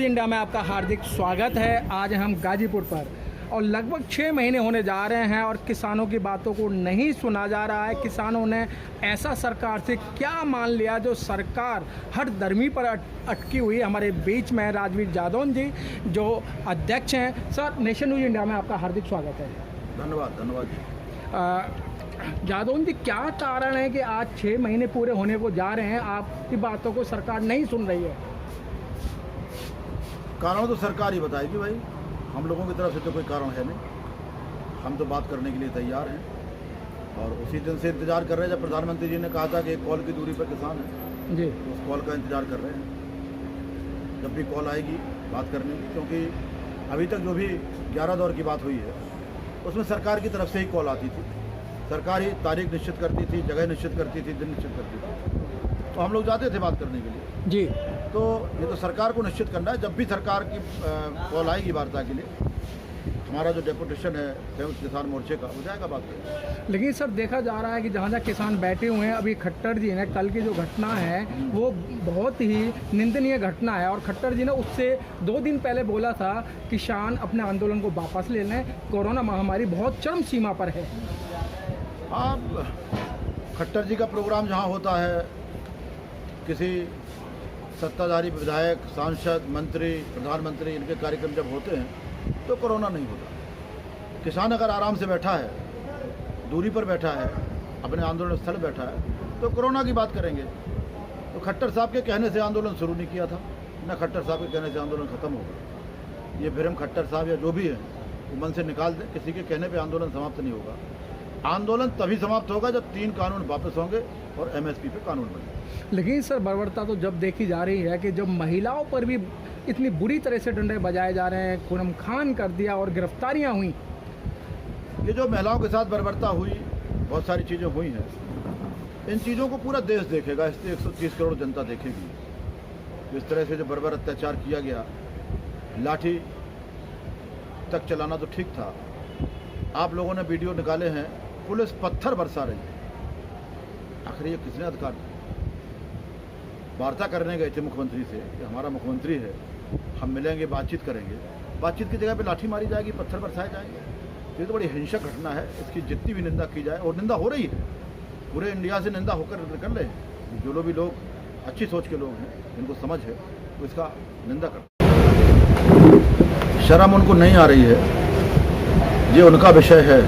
News India में आपका हार्दिक स्वागत है। आज हम गाजीपुर पर और लगभग 6 महीने होने जा रहे हैं और किसानों की बातों को नहीं सुना जा रहा है। किसानों ने ऐसा सरकार से क्या मान लिया जो सरकार हर धर्मी पर अटकी हुई। हमारे बीच में राजवीर जादौन जी जो अध्यक्ष हैं। सर, नेशन न्यूज़ इंडिया में आपका हार्दिक स्वागत है। धन्यवाद जी। जादौन जी, क्या कारण है कि आज 6 महीने पूरे होने को जा रहे हैं, आपकी बातों को सरकार नहीं सुन रही है? कारण तो सरकार ही बताएगी भाई, हम लोगों की तरफ से तो कोई कारण है नहीं। हम तो बात करने के लिए तैयार हैं और उसी दिन से इंतजार कर रहे हैं जब प्रधानमंत्री जी ने कहा था कि एक कॉल की दूरी पर किसान है जी, उस कॉल का इंतजार कर रहे हैं। जब भी कॉल आएगी बात करने की, क्योंकि अभी तक जो भी 11 दौर की बात हुई है उसमें सरकार की तरफ से ही कॉल आती थी। सरकार ही तारीख निश्चित करती थी, जगह निश्चित करती थी, दिन निश्चित करती थी, तो हम लोग जाते थे बात करने के लिए जी। तो ये तो सरकार को निश्चित करना है। जब भी सरकार की कॉल आएगी वार्ता के लिए, हमारा जो डेपुटेशन है संयुक्त किसान मोर्चे का, हो जाएगा बात करेंगे। लेकिन सर, देखा जा रहा है कि जहाँ जहाँ किसान बैठे हुए हैं, अभी खट्टर जी ने कल की जो घटना है वो बहुत ही निंदनीय घटना है और खट्टर जी ने उससे 2 दिन पहले बोला था किसान अपने आंदोलन को वापस ले लें, कोरोना महामारी बहुत चरम सीमा पर है। हाँ, खट्टर जी का प्रोग्राम जहाँ होता है, किसी सत्ताधारी विधायक, सांसद, मंत्री, प्रधानमंत्री, इनके कार्यक्रम जब होते हैं तो कोरोना नहीं होता। किसान अगर आराम से बैठा है, दूरी पर बैठा है, अपने आंदोलन स्थल बैठा है, तो कोरोना की बात करेंगे। तो खट्टर साहब के कहने से आंदोलन शुरू नहीं किया था, न खट्टर साहब के कहने से आंदोलन खत्म होगा। ये भ्रम खट्टर साहब या जो भी है वो मन से निकाल दें। किसी के कहने पर आंदोलन समाप्त नहीं होगा। आंदोलन तभी समाप्त होगा जब 3 कानून वापस होंगे और MSP पे कानून बनेगा। लेकिन सर, बर्बरता तो जब देखी जा रही है कि जब महिलाओं पर भी इतनी बुरी तरह से डंडे बजाए जा रहे हैं, खून खान कर दिया और गिरफ्तारियां हुई। ये जो महिलाओं के साथ बर्बरता हुई, बहुत सारी चीज़ें हुई हैं, इन चीज़ों को पूरा देश देखेगा। इससे 130 करोड़ जनता देखेगी। इस तरह से जो बर्बर अत्याचार किया गया, लाठी तक चलाना तो ठीक था। आप लोगों ने वीडियो निकाले हैं, पुलिस पत्थर बरसा रही है। आखिर ये किसने अधिकार? वार्ता करने गए थे मुख्यमंत्री से कि हमारा मुख्यमंत्री है, हम मिलेंगे, बातचीत करेंगे। बातचीत की जगह पे लाठी मारी जाएगी, पत्थर बरसाए जाएंगे। ये तो बड़ी हिंसक घटना है। इसकी जितनी भी निंदा की जाए, और निंदा हो रही है, पूरे इंडिया से निंदा होकर निकल रहे हैं। जो भी लोग अच्छी सोच के लोग हैं, जिनको समझ है, वो इसका निंदा करते हैं। शर्म उनको नहीं आ रही है, ये उनका विषय है।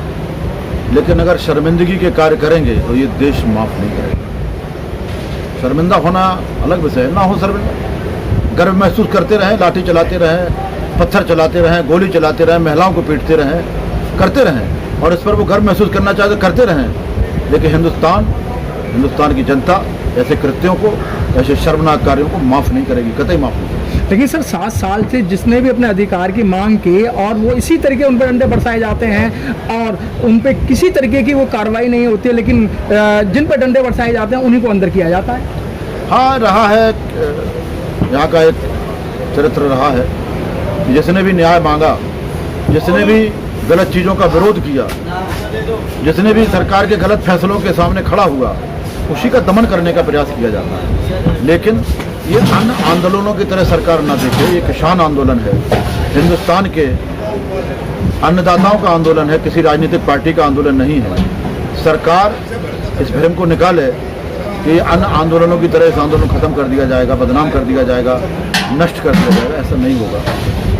लेकिन अगर शर्मिंदगी के कार्य करेंगे तो ये देश माफ़ नहीं करेगा। शर्मिंदा होना अलग विषय है, ना हो शर्मिंदा। गर्व महसूस करते रहें, लाठी चलाते रहें, पत्थर चलाते रहें, गोली चलाते रहें, महिलाओं को पीटते रहें, करते रहें, और इस पर वो गर्व महसूस करना चाहते करते रहें। लेकिन हिंदुस्तान की जनता ऐसे कृत्यों को, ऐसे शर्मनाक कार्यों को माफ़ नहीं करेगी, कतई माफ़ नहीं करेगी। लेकिन सर, 7 साल से जिसने भी अपने अधिकार की मांग की और वो इसी तरीके उन पर डंडे बरसाए जाते हैं और उन पर किसी तरीके की वो कार्रवाई नहीं होती है, लेकिन जिन पर डंडे बरसाए जाते हैं उन्हीं को अंदर किया जाता है। हाँ, रहा है, यहाँ का एक चरित्र रहा है। जिसने भी न्याय मांगा, जिसने भी गलत चीज़ों का विरोध किया, जिसने भी सरकार के गलत फैसलों के सामने खड़ा हुआ, उसी का दमन करने का प्रयास किया जाता है। लेकिन ये अन्य आंदोलनों की तरह सरकार ना देखे। ये किसान आंदोलन है, हिंदुस्तान के अन्नदाताओं का आंदोलन है, किसी राजनीतिक पार्टी का आंदोलन नहीं है। सरकार इस भ्रम को निकाले कि अन्य आंदोलनों की तरह इस आंदोलन को खत्म कर दिया जाएगा, बदनाम कर दिया जाएगा, नष्ट कर दिया जाएगा। ऐसा नहीं होगा।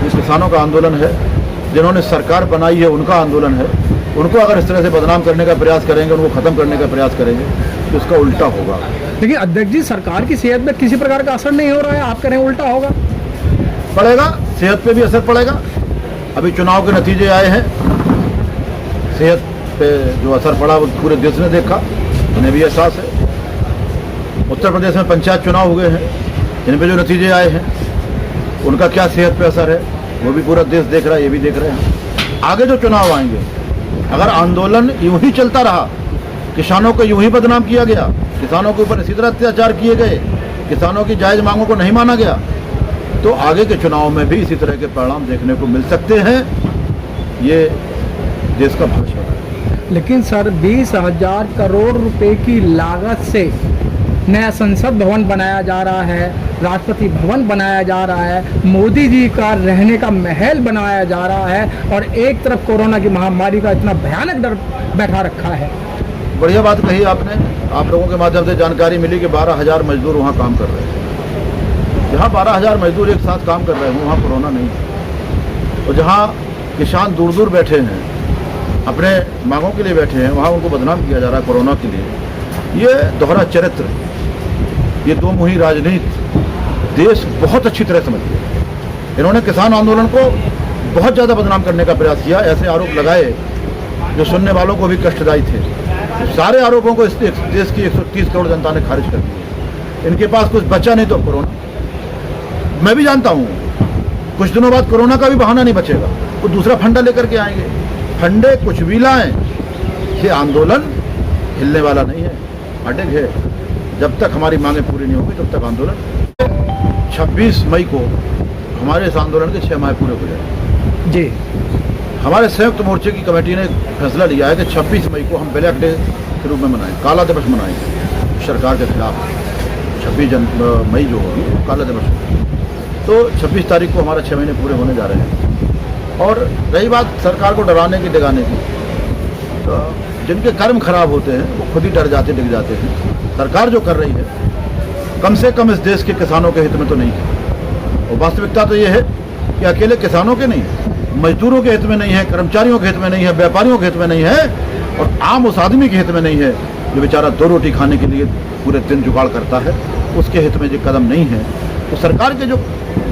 ये किसानों का आंदोलन है, जिन्होंने सरकार बनाई है उनका आंदोलन है। उनको अगर इस तरह से बदनाम करने का प्रयास करेंगे, उनको खत्म करने का प्रयास करेंगे, तो उसका उल्टा होगा। लेकिन अध्यक्ष जी, सरकार की सेहत में किसी प्रकार का असर नहीं हो रहा है, आप कह रहे हैं उल्टा होगा। पड़ेगा, सेहत पे भी असर पड़ेगा। अभी चुनाव के नतीजे आए हैं, सेहत पे जो असर पड़ा वो पूरे देश ने देखा, उन्हें भी एहसास है। उत्तर प्रदेश में पंचायत चुनाव हुए हैं, इन पे जो नतीजे आए हैं उनका क्या सेहत पे असर है वो भी पूरा देश देख रहा है, ये भी देख रहे हैं। आगे जो चुनाव आएंगे, अगर आंदोलन यूं ही चलता रहा, किसानों को यूं ही बदनाम किया गया, किसानों के ऊपर इसी तरह अत्याचार किए गए, किसानों की जायज़ मांगों को नहीं माना गया, तो आगे के चुनाव में भी इसी तरह के परिणाम देखने को मिल सकते हैं। ये देश का भविष्य है। लेकिन सर, 20,000 करोड़ रुपए की लागत से नया संसद भवन बनाया जा रहा है, राष्ट्रपति भवन बनाया जा रहा है, मोदी जी का रहने का महल बनाया जा रहा है और एक तरफ कोरोना की महामारी का इतना भयानक डर बैठा रखा है। बढ़िया बात कही आपने। आप लोगों के माध्यम से जानकारी मिली कि 12,000 मजदूर वहाँ काम कर रहे हैं। जहाँ 12,000 मजदूर एक साथ काम कर रहे हैं वहाँ कोरोना नहीं है। और जहाँ किसान दूर दूर बैठे हैं, अपने मांगों के लिए बैठे हैं, वहाँ उनको बदनाम किया जा रहा है कोरोना के लिए। ये दोहरा चरित्र, ये दो मुही राजनीति देश बहुत अच्छी तरह समझते हैं। इन्होंने किसान आंदोलन को बहुत ज़्यादा बदनाम करने का प्रयास किया, ऐसे आरोप लगाए जो सुनने वालों को भी कष्टदायी थे। सारे आरोपों को इस देश की 130 करोड़ जनता ने खारिज कर दिया। इनके पास कुछ बचा नहीं तो कोरोना। मैं भी जानता हूँ कुछ दिनों बाद कोरोना का भी बहाना नहीं बचेगा, वो दूसरा फंडा लेकर के आएंगे। फंडे कुछ भी लाएं, ये आंदोलन हिलने वाला नहीं है, अटक है। जब तक हमारी मांगें पूरी नहीं होगी तब तक आंदोलन। 26 मई को हमारे इस आंदोलन के 6 माह पूरे हो जाए जी। हमारे संयुक्त मोर्चे की कमेटी ने फैसला लिया है कि 26 मई को हम ब्लैक डे के रूप में मनाएं, काला दिवस मनाएंगे सरकार के खिलाफ। 26 मई जो होगी काला दिवस होगी। तो 26 तारीख को हमारा 6 महीने पूरे होने जा रहे हैं। और रही बात सरकार को डराने की डिगाने की, तो जिनके कर्म खराब होते हैं वो खुद ही डर जाते डिग जाते हैं। सरकार जो कर रही है कम से कम इस देश के किसानों के हित में तो नहीं है। और वास्तविकता तो ये है कि अकेले किसानों के नहीं है, मजदूरों के हित में नहीं है, कर्मचारियों के हित में नहीं है, व्यापारियों के हित में नहीं है और आम उस आदमी के हित में नहीं है जो बेचारा 2 रोटी खाने के लिए पूरे दिन जुगाड़ करता है, उसके हित में जो कदम नहीं है। तो सरकार के जो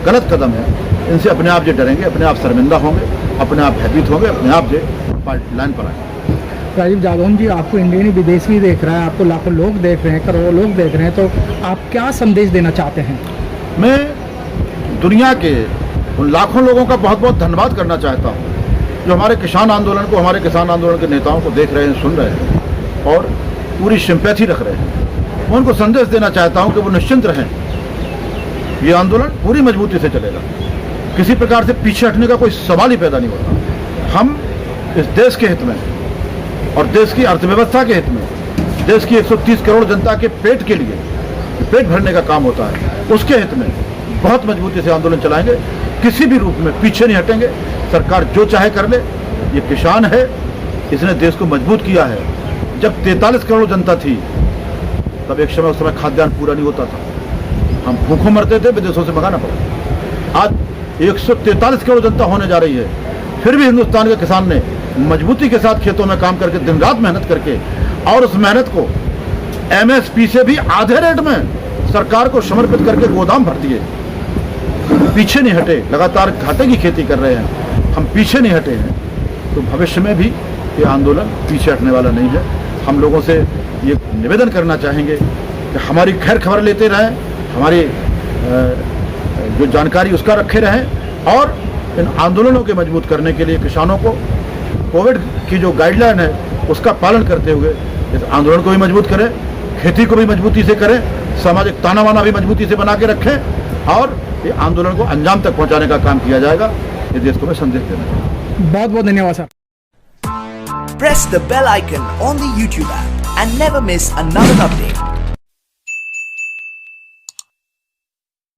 गलत कदम है इनसे अपने आप जो डरेंगे, अपने आप शर्मिंदा होंगे, अपने आप भयभीत होंगे, अपने आप जो लाइन पर आएंगे। राजीव जादौन जी, आपको इंडियन विदेशी देख रहा है, आपको लाखों लोग देख रहे हैं, करोड़ों लोग देख रहे हैं, तो आप क्या संदेश देना चाहते हैं? मैं दुनिया के उन लाखों लोगों का बहुत बहुत धन्यवाद करना चाहता हूँ जो हमारे किसान आंदोलन को, हमारे किसान आंदोलन के नेताओं को देख रहे हैं, सुन रहे हैं और पूरी सिंपैथी रख रहे हैं। मैं उनको संदेश देना चाहता हूँ कि वो निश्चिंत रहें, ये आंदोलन पूरी मजबूती से चलेगा। किसी प्रकार से पीछे हटने का कोई सवाल ही पैदा नहीं होता। हम इस देश के हित में और देश की अर्थव्यवस्था के हित में, देश की 130 करोड़ जनता के पेट के लिए, पेट भरने का काम होता है, उसके हित में बहुत मजबूती से आंदोलन चलाएंगे। किसी भी रूप में पीछे नहीं हटेंगे। सरकार जो चाहे कर ले, ये किसान है, इसने देश को मजबूत किया है। जब 43 करोड़ जनता थी तब एक समय, उस समय खाद्यान्न पूरा नहीं होता था, हम भूखों मरते थे, विदेशों से मंगाना पड़ा। आज 143 करोड़ जनता होने जा रही है, फिर भी हिंदुस्तान के किसान ने मजबूती के साथ खेतों में काम करके, दिन रात मेहनत करके, और उस मेहनत को MSP से भी आधे रेट में सरकार को समर्पित करके गोदाम भर दिए। पीछे नहीं हटे, लगातार घाटे की खेती कर रहे हैं, हम पीछे नहीं हटे हैं। तो भविष्य में भी ये आंदोलन पीछे हटने वाला नहीं है। हम लोगों से ये निवेदन करना चाहेंगे कि हमारी खैर खबर लेते रहें, हमारी जो जानकारी उसका रखे रहें और इन आंदोलनों के मजबूत करने के लिए किसानों को कोविड की जो गाइडलाइन है उसका पालन करते हुए इस आंदोलन को भी मजबूत करें, खेती को भी मजबूती से करें, सामाजिक ताना बाना भी मजबूती से बना के रखें और ये आंदोलन को अंजाम तक पहुंचाने का काम किया जाएगा। ये देश को मैं संदेश देना चाहता हूं। बहुत बहुत धन्यवाद sir. Press the bell icon on the YouTube app and never miss another update.